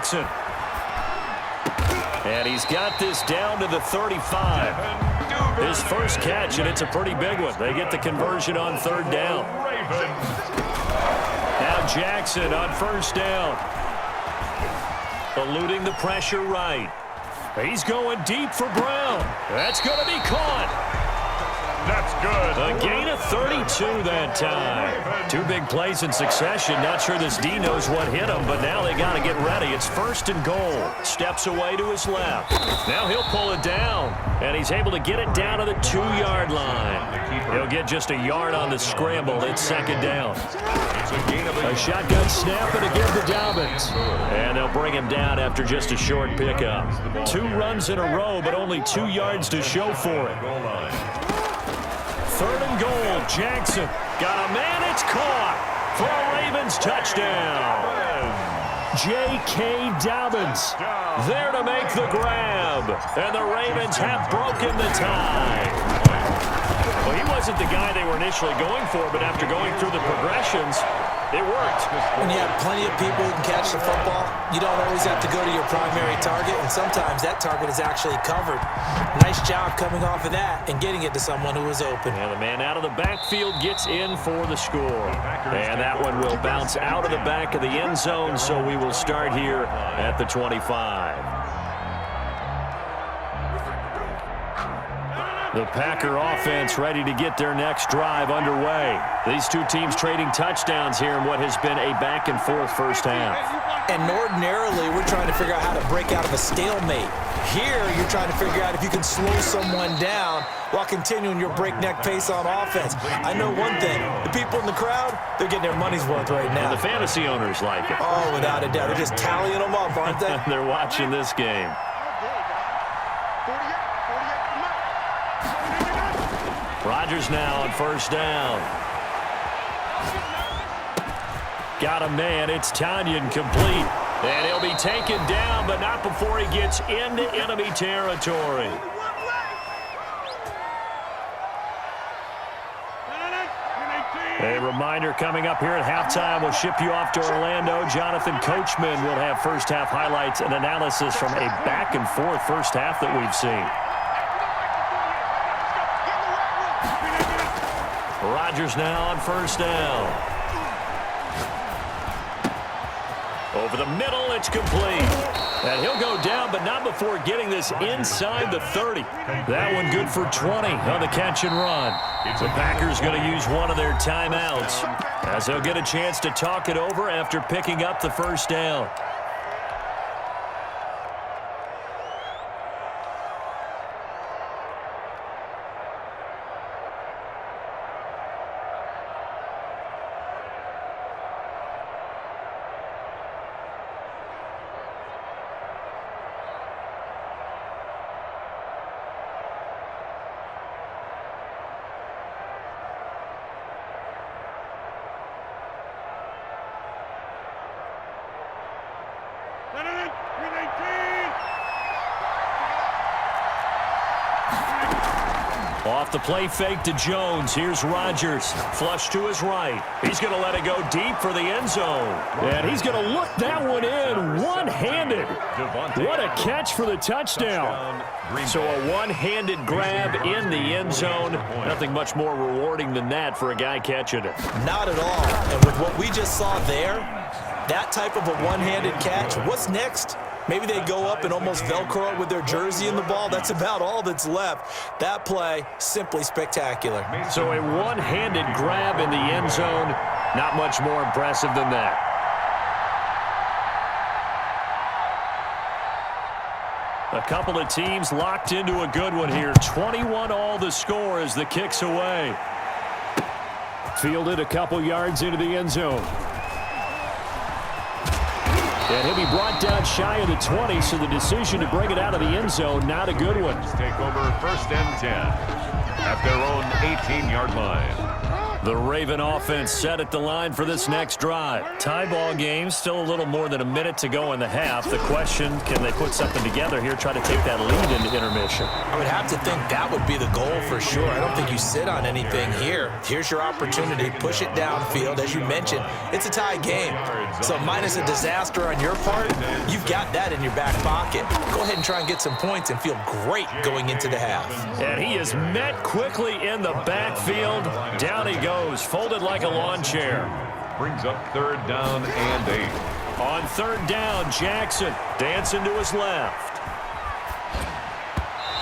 Jackson. And he's got this down to the 35. His first catch, and it's a pretty big one. They get the conversion on third down. Now Jackson on first down. Eluding the pressure right. He's going deep for Brown. That's going to be caught. That's good. A gain of 32 that time. Two big plays in succession. Not sure this D knows what hit him, but now they got to get ready. It's first and goal. Steps away to his left. Now he'll pull it down, and he's able to get it down to the 2-yard line. He'll get just a yard on the scramble. It's second down. A shotgun snap and a give to Dobbins. And they'll bring him down after just a short pickup. 2 runs in a row, but only 2 yards to show for it. Third and goal. Jackson got a man. It's caught for a Ravens touchdown. J.K. Dobbins there to make the grab. And the Ravens have broken the tie. Well, he wasn't the guy they were initially going for, but after going through the progressions, it worked. When you have plenty of people who can catch the football, you don't always have to go to your primary target, and sometimes that target is actually covered. Nice job coming off of that and getting it to someone who was open. And the man out of the backfield gets in for the score. And that one will bounce out of the back of the end zone, so we will start here at the 25. The Packer offense ready to get their next drive underway. These two teams trading touchdowns here in what has been a back-and-forth first half. And ordinarily, we're trying to figure out how to break out of a stalemate. Here, you're trying to figure out if you can slow someone down while continuing your breakneck pace on offense. I know one thing. The people in the crowd, they're getting their money's worth right now. And the fantasy owners like it. Oh, without a doubt. They're just tallying them up, aren't they? They're watching this game. Rodgers now on first down. Got a man. It's Tanyan complete. And he'll be taken down, but not before he gets into enemy territory. A reminder coming up here at halftime. We'll ship you off to Orlando. Jonathan Coachman will have first half highlights and analysis from a back-and-forth first half that we've seen. Rodgers now on first down. Over the middle, it's complete. And he'll go down, but not before getting this inside the 30. That one good for 20 on the catch and run. The Packers going to use one of their timeouts as they'll get a chance to talk it over after picking up the first down. Off the play fake to Jones. Here's Rodgers. Flush to his right. He's going to let it go deep for the end zone. And he's going to look that one in one-handed. What a catch for the touchdown. So a one-handed grab in the end zone. Nothing much more rewarding than that for a guy catching it. Not at all. And with what we just saw there, that type of a one-handed catch, what's next? Maybe they go up and almost Velcro it with their jersey in the ball. That's about all that's left. That play, simply spectacular. So a one-handed grab in the end zone, not much more impressive than that. A couple of teams locked into a good one here. 21 all the score as the kick's away. Fielded a couple yards into the end zone. And he'll be brought down shy of the 20, so the decision to bring it out of the end zone, not a good one. Take over first and 10 at their own 18-yard line. The Raven offense set at the line for this next drive. Tie ball game, still a little more than a minute to go in the half. The question, can they put something together here, try to take that lead into intermission? I would have to think that would be the goal for sure. I don't think you sit on anything here. Here's your opportunity. Push it downfield. As you mentioned, it's a tie game. So minus a disaster on your part, you've got that in your back pocket. Go ahead and try and get some points and feel great going into the half. And he is met quickly in the backfield. Down he goes, folded like a lawn chair. Brings up 3rd down and 8. On 3rd down, Jackson dancing to his left.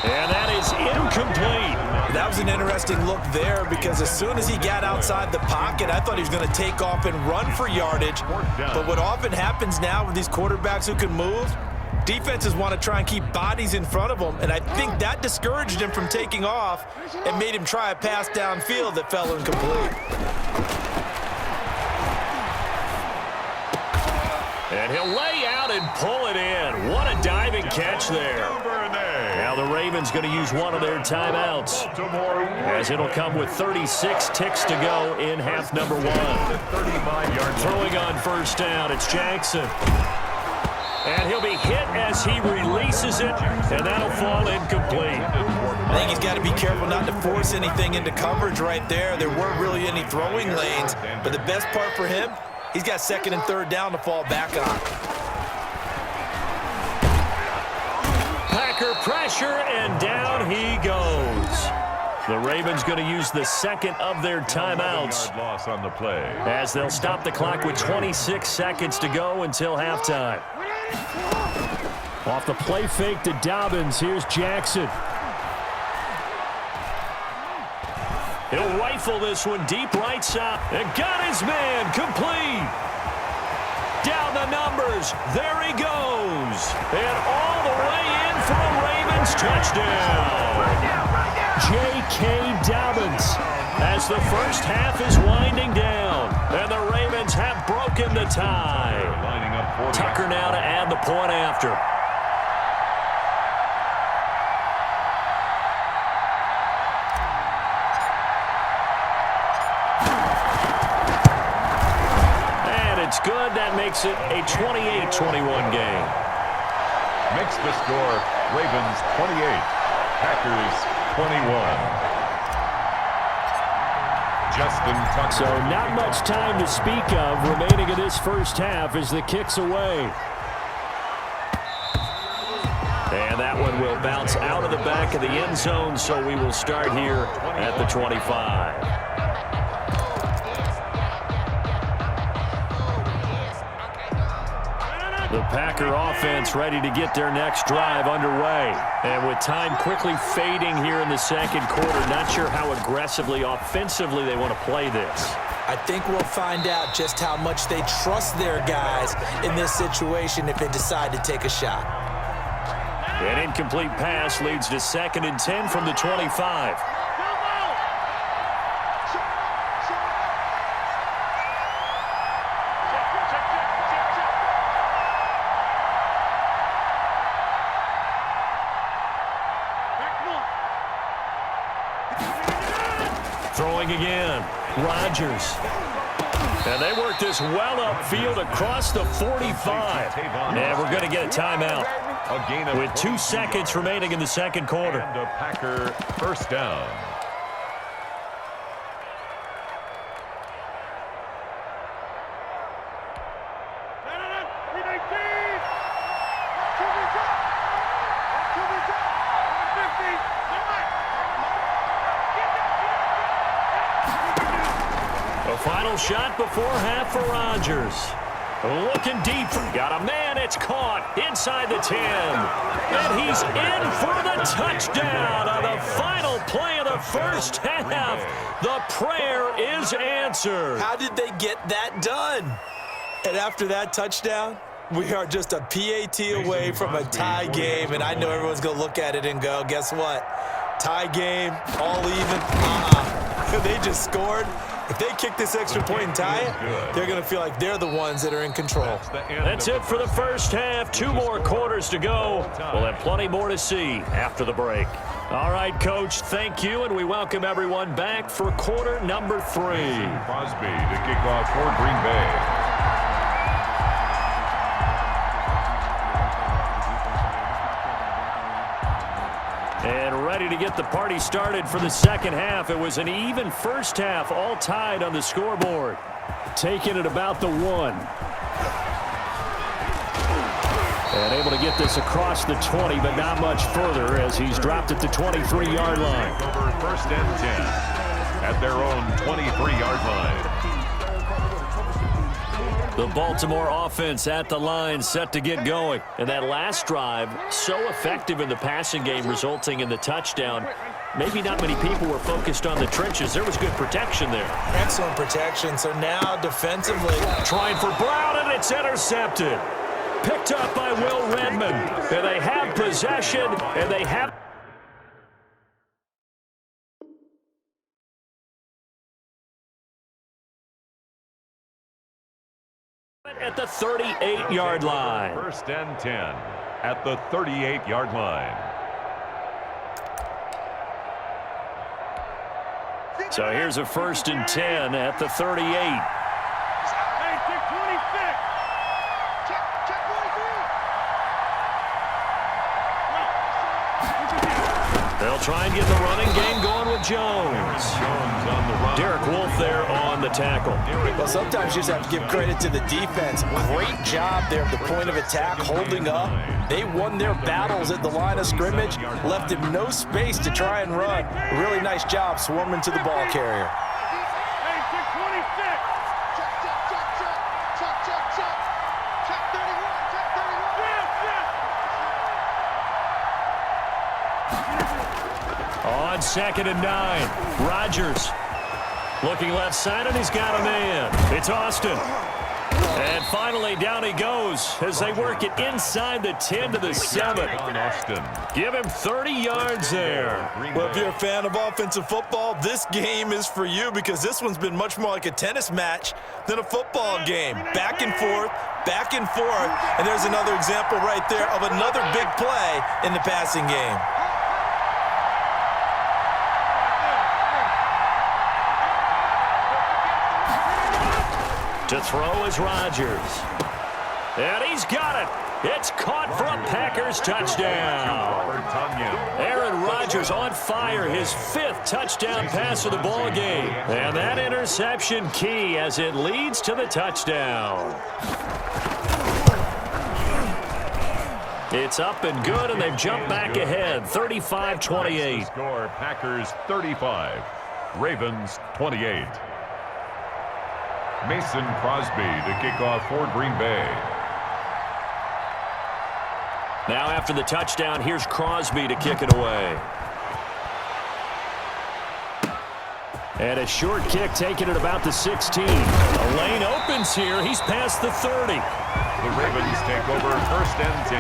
And that is incomplete. That was an interesting look there because as soon as he got outside the pocket, I thought he was going to take off and run for yardage. But what often happens now with these quarterbacks who can move, defenses want to try and keep bodies in front of them, and I think that discouraged him from taking off and made him try a pass downfield that fell incomplete. And he'll lay out and pull it in. What a diving catch there. Now the Ravens going to use one of their timeouts, as it'll come with 36 ticks to go in half number 1. Throwing on 1st down, it's Jackson. And he'll be hit as he releases it, and that'll fall incomplete. I think he's got to be careful not to force anything into coverage right there. There weren't really any throwing lanes, but the best part for him, he's got 2nd and 3rd down to fall back on. Packer pressure, and down he goes. The Ravens going to use the 2nd of their timeouts Loss on the play. as they'll stop the clock with 26 seconds to go until halftime. Off the play fake to Dobbins, here's Jackson. He'll rifle this one deep right side. And got his man, complete. Down the numbers, there he goes. And all the way in for a Ravens touchdown. J.K. Dobbins, as the first half is winding down. And the Ravens have broken the tie. Tucker now to add the point after. And it's good. That makes it a 28-21 game. Makes the score Ravens 28, Packers 21. So not much time to speak of remaining in this first half as the kick's away. And that one will bounce out of the back of the end zone, so we will start here at the 25. The Packer offense ready to get their next drive underway. And with time quickly fading here in the 2nd quarter, not sure how aggressively, offensively they want to play this. I think we'll find out just how much they trust their guys in this situation if they decide to take a shot. An incomplete pass leads to 2nd and 10 from the 25. Throwing again, Rodgers. And they work this well upfield across the 45. And we're going to get a timeout with 2 seconds remaining in the 2nd quarter. And a Packer 1st down. Final shot before half for Rodgers. Looking deep. Got a man. It's caught inside the 10. And he's in for the touchdown on the final play of the first half. The prayer is answered. How did they get that done? And after that touchdown, we are just a PAT away from a tie game. And I know everyone's going to look at it and go, guess what? Tie game, all even. They just scored. If they kick this extra point and tie it, they're going to feel like they're the ones that are in control. That's it for the first half. 2 more quarters to go. We'll have plenty more to see after the break. All right, Coach, thank you, and we welcome everyone back for quarter number 3. Crosby to kick off for Green Bay. And ready to get the party started for the second half. It was an even first half, all tied on the scoreboard. Taking it about the 1. And able to get this across the 20, but not much further as he's dropped at the 23-yard line. Over 1st and 10 at their own 23-yard line. The Baltimore offense at the line, set to get going. And that last drive, so effective in the passing game, resulting in the touchdown. Maybe not many people were focused on the trenches. There was good protection there. Excellent protection. So now defensively, trying for Brown, and it's intercepted. Picked up by Will Redmond. And they have possession, and they have... at the 38-yard line. 1st and 10 at the 38-yard line. So here's a 1st and 10 at the 38. They'll try and get the running game going with Jones. On the run. Derek Wolfe there on the tackle. well, sometimes you just have to give credit to the defense. Great job there at the point of attack, holding up. They won their battles at the line of scrimmage, left him no space to try and run. Really nice job swarming to the ball carrier. On 2nd and 9, Rodgers looking left side, and he's got a man. It's Austin. And finally, down he goes as they work it inside the 10 to the 7. Austin. Give him 30 yards there. Well, if you're a fan of offensive football, this game is for you because this one's been much more like a tennis match than a football game. Back and forth, and there's another example right there of another big play in the passing game. To throw is Rodgers. And he's got it. It's caught for a Packers touchdown. Aaron Rodgers on fire, his 5th touchdown pass of the ball game. And that interception key as it leads to the touchdown. It's up and good, and they've jumped back ahead, 35-28. Score, Packers 35, Ravens 28. Mason Crosby to kick off for Green Bay. Now after the touchdown, here's Crosby to kick it away. And a short kick taken at about the 16. A lane opens here. He's past the 30. The Ravens take over 1st and 10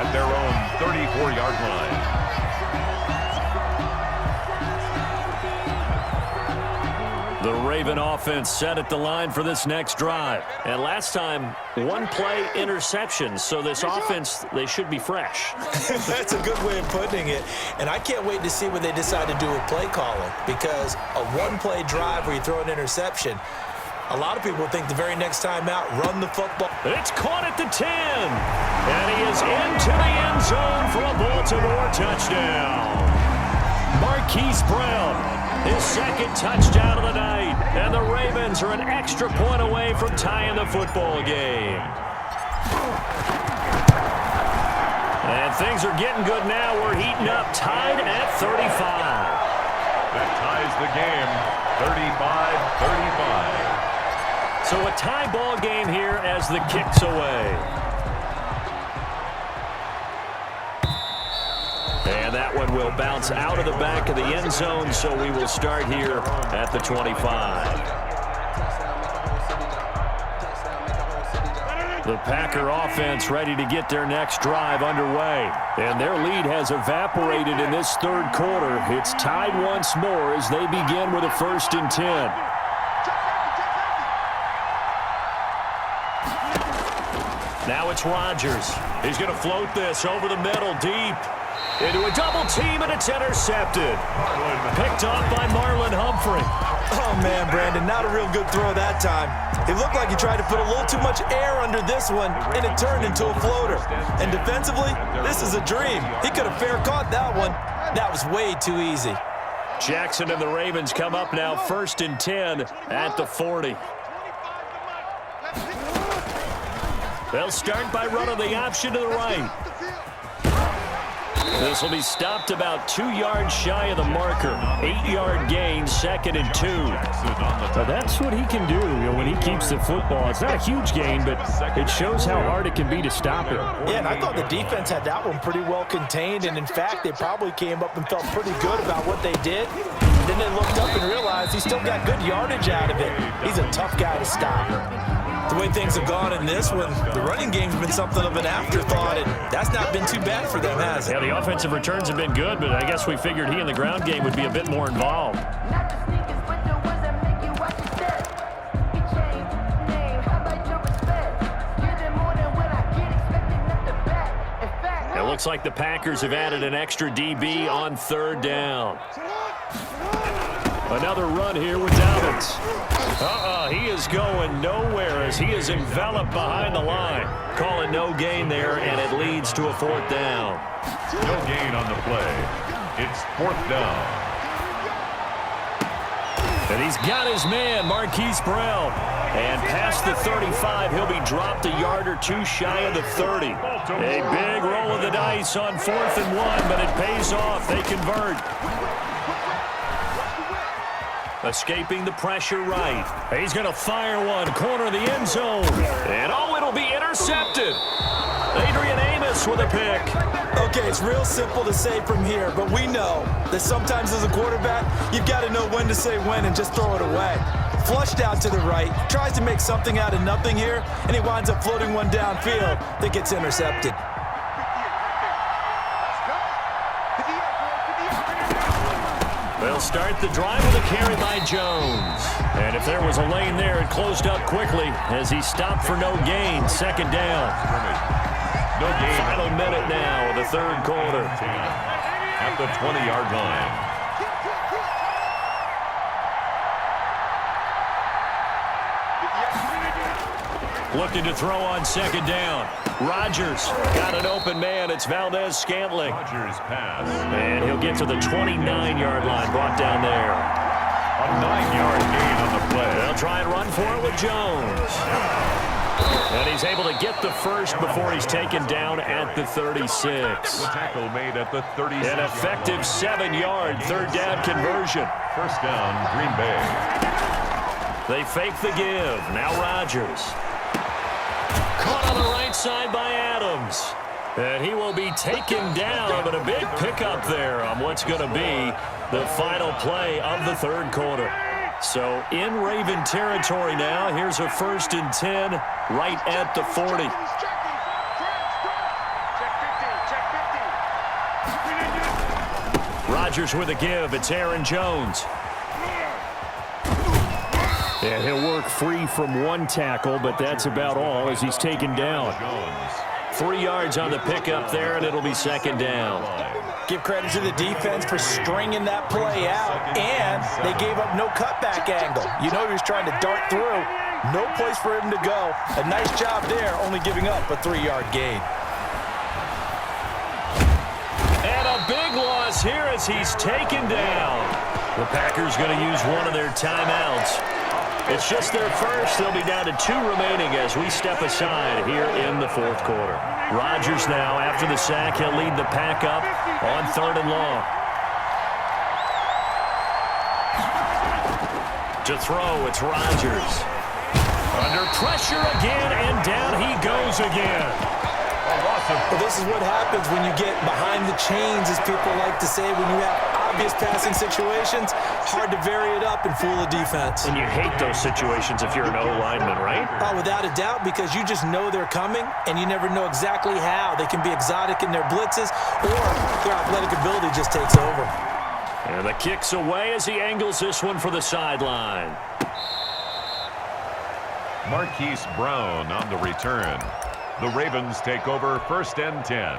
at their own 34-yard line. The Raven offense set at the line for this next drive. And last time, 1-play interception. So this offense, they should be fresh. That's a good way of putting it. And I can't wait to see what they decide to do with play calling, because a 1-play drive where you throw an interception, a lot of people think the very next time out, run the football. It's caught at the 10. And he is into the end zone for a Baltimore touchdown. Marquise Brown, his 2nd touchdown of the night. And the Ravens are an extra point away from tying the football game. And things are getting good now. We're heating up, tied at 35. That ties the game, 35-35. So a tie ball game here as the kick's away. And that one will bounce out of the back of the end zone, so we will start here at the 25. The Packer offense ready to get their next drive underway. And their lead has evaporated in this 3rd quarter. It's tied once more as they begin with a 1st and 10. Now it's Rodgers. He's going to float this over the middle deep. Into a double team, and it's intercepted. Picked off by Marlon Humphrey. Oh, man, Brandon, not a real good throw that time. It looked like he tried to put a little too much air under this one, and it turned into a floater. And defensively, this is a dream. He could have fair caught that one. That was way too easy. Jackson and the Ravens come up now 1st and 10 at the 40. They'll start by running the option to the right. This will be stopped about 2 yards shy of the marker. 8-yard gain, 2nd and 2. Well, that's what he can do, when he keeps the football. It's not a huge gain, but it shows how hard it can be to stop it. Yeah, and I thought the defense had that one pretty well contained, and in fact, they probably came up and felt pretty good about what they did. Then they looked up and realized he still got good yardage out of it. He's a tough guy to stop. The way things have gone in this one, the running game's been something of an afterthought, and that's not been too bad for them, has it? Yeah, the offensive returns have been good, but I guess we figured he in the ground game would be a bit more involved. It looks like the Packers have added an extra DB on 3rd down. Another run here with Dobbins. He is going nowhere as he is enveloped behind the line. Call it no gain there, and it leads to a 4th down. No gain on the play. It's 4th down. And he's got his man, Marquise Brown. And past the 35, he'll be dropped a yard or 2 shy of the 30. A big roll of the dice on 4th and 1, but it pays off. They convert. Escaping the pressure right. He's going to fire one, corner of the end zone. And it'll be intercepted. Adrian Amos with a pick. Okay, it's real simple to say from here, but we know that sometimes as a quarterback, you've got to know when to say when and just throw it away. Flushed out to the right, tries to make something out of nothing here, and he winds up floating one downfield that gets intercepted. They'll start the drive with a carry by Jones. And if there was a lane there, it closed up quickly as he stopped for no gain. 2nd down. No gain. Final minute now of the 3rd quarter. At the 20-yard line. Looking to throw on 2nd down. Rodgers got an open man. It's Valdez-Scantling. Rodgers pass. And he'll get to the 29-yard line, brought down there. A 9-yard gain on the play. They'll try and run for it with Jones. And he's able to get the first before he's taken down at the 36. The tackle made at the 36. An effective 7-yard 3rd down conversion. 1st down, Green Bay. They fake the give. Now Rodgers. Caught on the right side by Adams. And he will be taken down, but a big pickup there on what's going to be the final play of the 3rd quarter. So in Raven territory now. Here's a 1st and 10 right at the 40. Rodgers with a give. It's Aaron Jones. And he'll work free from one tackle, but that's about all as he's taken down. 3 yards on the pickup there, and it'll be 2nd down. Give credit to the defense for stringing that play out, and they gave up no cutback angle. You know he was trying to dart through. No place for him to go. A nice job there, only giving up a 3-yard gain. And a big loss here as he's taken down. The Packers going to use one of their timeouts. It's just their first. They'll be down to 2 remaining as we step aside here in the 4th quarter. Rodgers now, after the sack, he'll lead the pack up on 3rd and long. To throw, it's Rodgers. Under pressure again, and down he goes again. Well, this is what happens when you get behind the chains, as people like to say, when you have obvious passing situations. Hard to vary it up and fool the defense. And you hate those situations if you're an O-lineman, right? Oh, without a doubt, because you just know they're coming, and you never know exactly how. They can be exotic in their blitzes, or their athletic ability just takes over. And the kick's away as he angles this one for the sideline. Marquise Brown on the return. The Ravens take over 1st and 10.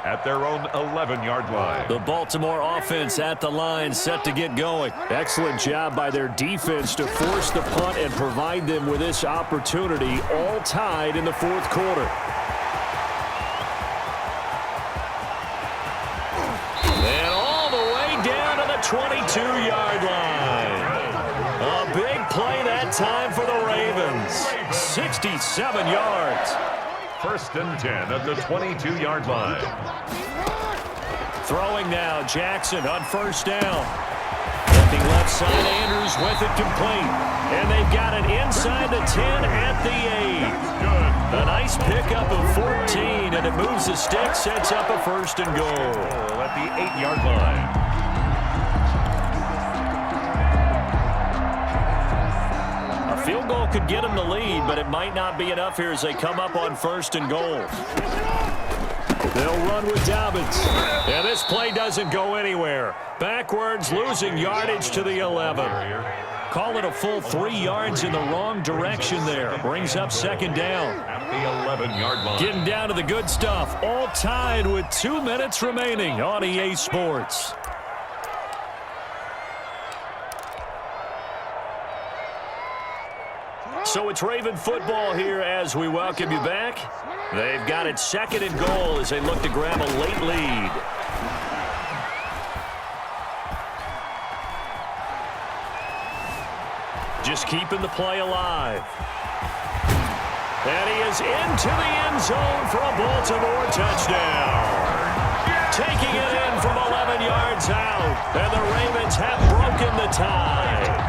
at their own 11-yard line. The Baltimore offense at the line, set to get going. Excellent job by their defense to force the punt and provide them with this opportunity, all tied in the fourth quarter. And all the way down to the 22-yard line. A big play that time for the Ravens. 67 yards. First and 10 at the 22-yard line. Throwing now, Jackson on first down. Looking left side, Andrews with it complete. And they've got it inside the 10 at the 8. A nice pickup of 14, and it moves the stick, sets up a first and goal. At the 8-yard line. Field goal could get them the lead, but it might not be enough here as they come up on first and goal. They'll run with Dobbins. And this play doesn't go anywhere. Backwards, losing yardage to the 11. Call it a full 3 yards in the wrong direction there. Brings up second down. At the 11-yard line. Getting down to the good stuff. All tied with 2 minutes remaining on EA Sports. So it's Raven football here as we welcome you back. They've got it second and goal as they look to grab a late lead. Just keeping the play alive. And he is into the end zone for a Baltimore touchdown. Taking it in from 11 yards out. And the Ravens have broken the tie.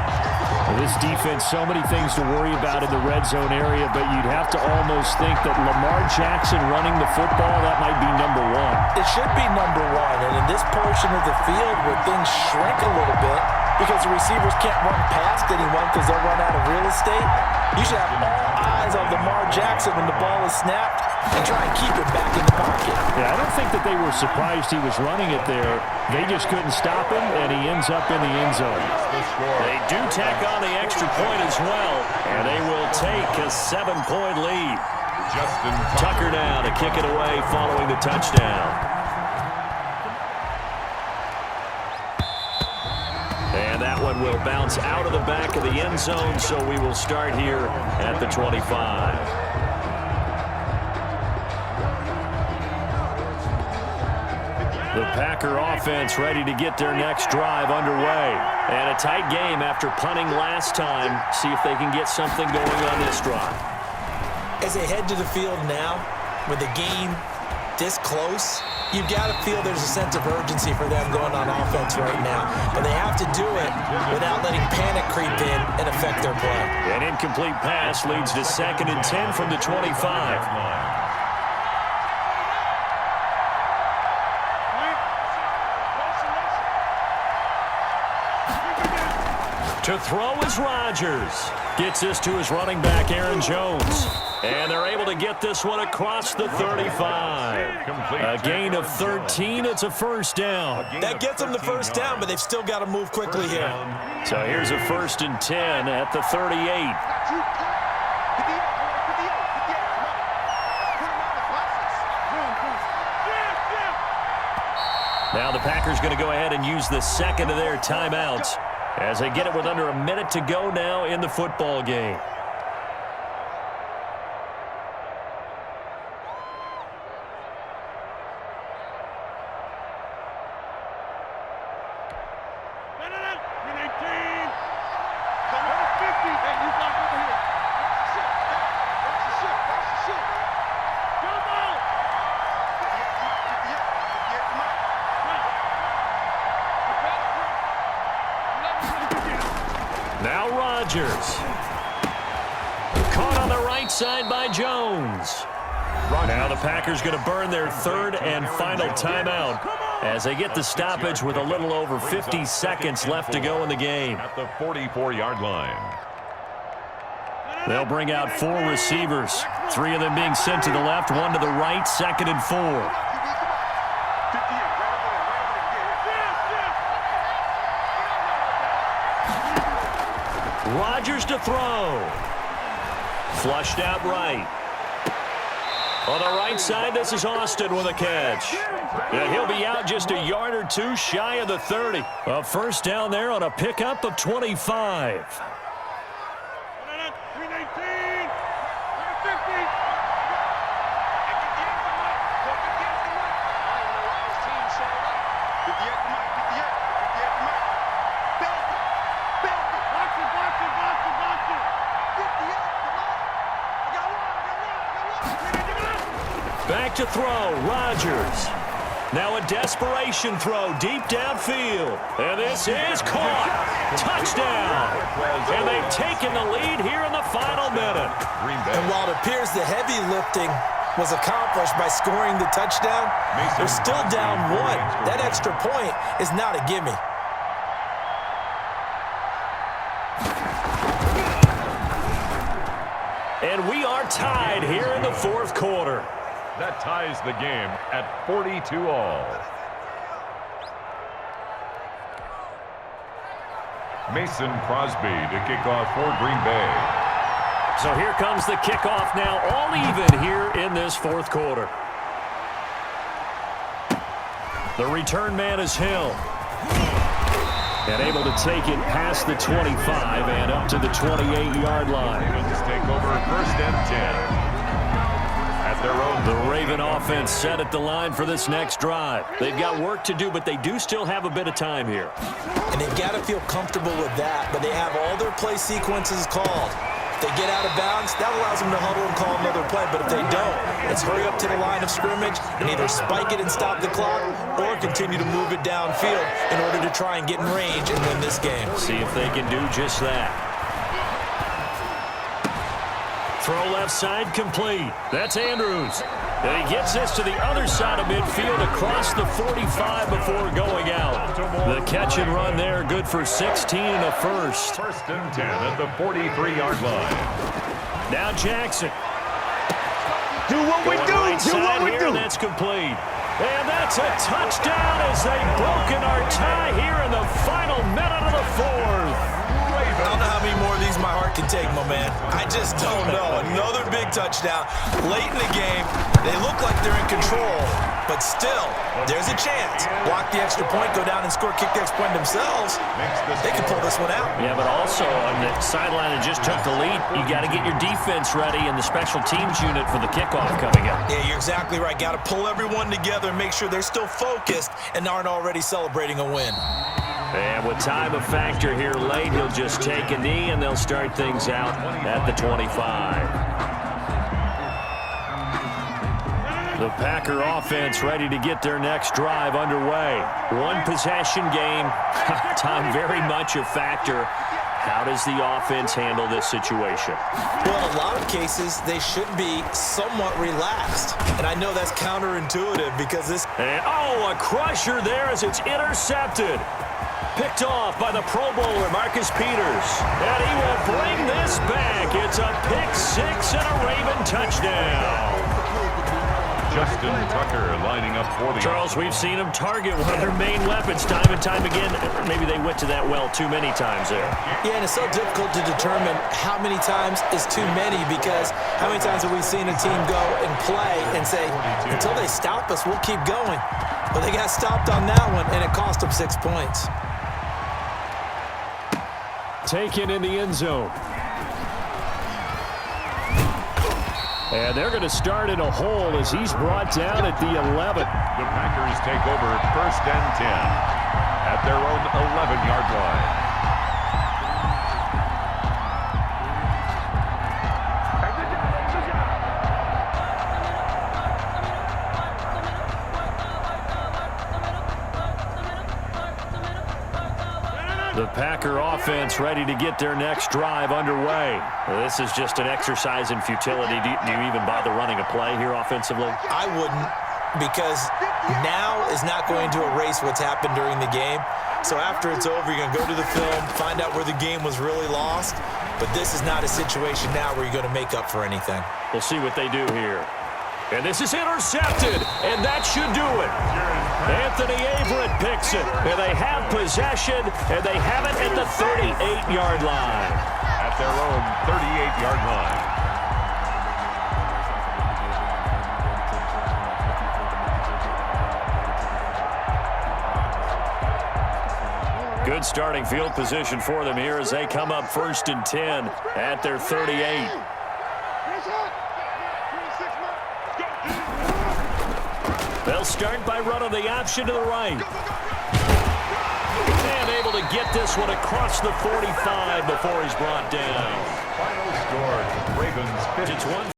This defense, so many things to worry about in the red zone area, but you'd have to almost think that Lamar Jackson running the football, that might be number one. It should be number one, and in this portion of the field where things shrink a little bit because the receivers can't run past anyone because they'll run out of real estate, you should have all eyes on Lamar Jackson when the ball is snapped and try and keep it back in the pocket. Yeah, I don't think that they were surprised he was running it there. They just couldn't stop him, and he ends up in the end zone. They do tack on the extra point as well, and they will take a 7-point lead. Justin Tucker now to kick it away following the touchdown. And that one will bounce out of the back of the end zone, so we will start here at the 25. The Packer offense ready to get their next drive underway. And a tight game after punting last time. See if they can get something going on this drive. As they head to the field now, with the game this close, you've got to feel there's a sense of urgency for them going on offense right now. But they have to do it without letting panic creep in and affect their play. An incomplete pass leads to 2nd and 10 from the 25. To throw is Rodgers. Gets this to his running back, Aaron Jones. And they're able to get this one across the 35. A gain of 13. It's a first down. That gets them the first down, but they've still got to move quickly here. So here's a 1st and 10 at the 38. Now the Packers going to go ahead and use the second of their timeouts as they get it with under a minute to go now in the football game. Now Rodgers. Caught on the right side by Jones. Now the Packers going to burn their 3rd and final timeout as they get the stoppage with a little over 50 seconds left to go in the game. At the 44-yard line. They'll bring out 4 receivers. 3 of them being sent to the left, 1 to the right, 2nd and 4. Rodgers to throw. Flushed out right. On the right side, this is Austin with a catch. And he'll be out just a yard or two shy of the 30. A first down there on a pickup of 25. Back to throw, Rodgers. Now a desperation throw deep downfield. And this is caught. Touchdown. And they've taken the lead here in the final minute. And while it appears the heavy lifting was accomplished by scoring the touchdown, they're still down one. That extra point is not a gimme. And we are tied here in the fourth quarter. That ties the game at 42-all. Mason Crosby to kick off for Green Bay. So here comes the kickoff now, all even here in this fourth quarter. The return man is Hill. And able to take it past the 25 and up to the 28-yard line. Ravens take over first and 10. The Raven offense set at the line for this next drive. They've got work to do, but they do still have a bit of time here. And they've got to feel comfortable with that, but they have all their play sequences called. If they get out of bounds, that allows them to huddle and call another play, but if they don't, it's hurry up to the line of scrimmage and either spike it and stop the clock or continue to move it downfield in order to try and get in range and win this game. See if they can do just that. Throw left side complete. That's Andrews. And he gets this to the other side of midfield across the 45 before going out. The catch and run there, good for 16 and a first. First and 10 at the 43-yard line. Now Jackson. Do what we do. Do what we do. That's complete. And that's a touchdown as they've broken our tie here in the final minute of the fourth. I don't know how many more of these my heart can take, my man. I just don't know. Another big touchdown late in the game. They look like they're in control, but still, there's a chance. Block the extra point, go down and score, kick the extra point themselves. They can pull this one out. Yeah, but also on the sideline that just took the lead, you got to get your defense ready and the special teams unit for the kickoff coming up. Yeah, you're exactly right. Got to pull everyone together and make sure they're still focused and aren't already celebrating a win. And with time a factor here late, he'll just take a knee and they'll start things out at the 25. The Packer offense ready to get their next drive underway. One possession game, time very much a factor. How does the offense handle this situation? Well, in a lot of cases, they should be somewhat relaxed. And I know that's counterintuitive because this... And, a crusher there as it's intercepted. Picked off by the Pro Bowler, Marcus Peters. And he will bring this back. It's a pick six and a Raven touchdown. Justin Tucker lining up for the... Charles, we've seen them target one of their main weapons time and time again. Maybe they went to that well too many times there. Yeah, and it's so difficult to determine how many times is too many because how many times have we seen a team go and play and say, until they stop us, we'll keep going. But they got stopped on that one, and it cost them 6 points. Taken in the end zone. And they're going to start in a hole as he's brought down at the 11. The Packers take over first and 10 at their own 11-yard line. The Packer offense ready to get their next drive underway. This is just an exercise in futility. Do you even bother running a play here offensively? I wouldn't, because now is not going to erase what's happened during the game. So after it's over, you're going to go to the film, find out where the game was really lost. But this is not a situation now where you're going to make up for anything. We'll see what they do here. And this is intercepted, and that should do it. Anthony Averett picks it, and they have possession, and they have it at the 38-yard line. At their own 38-yard line. Good starting field position for them here as they come up 1st and 10 at their 38. They'll start by running the option to the right. And able to get this one across the 45 before he's brought down. Final score, Ravens 50. It's 1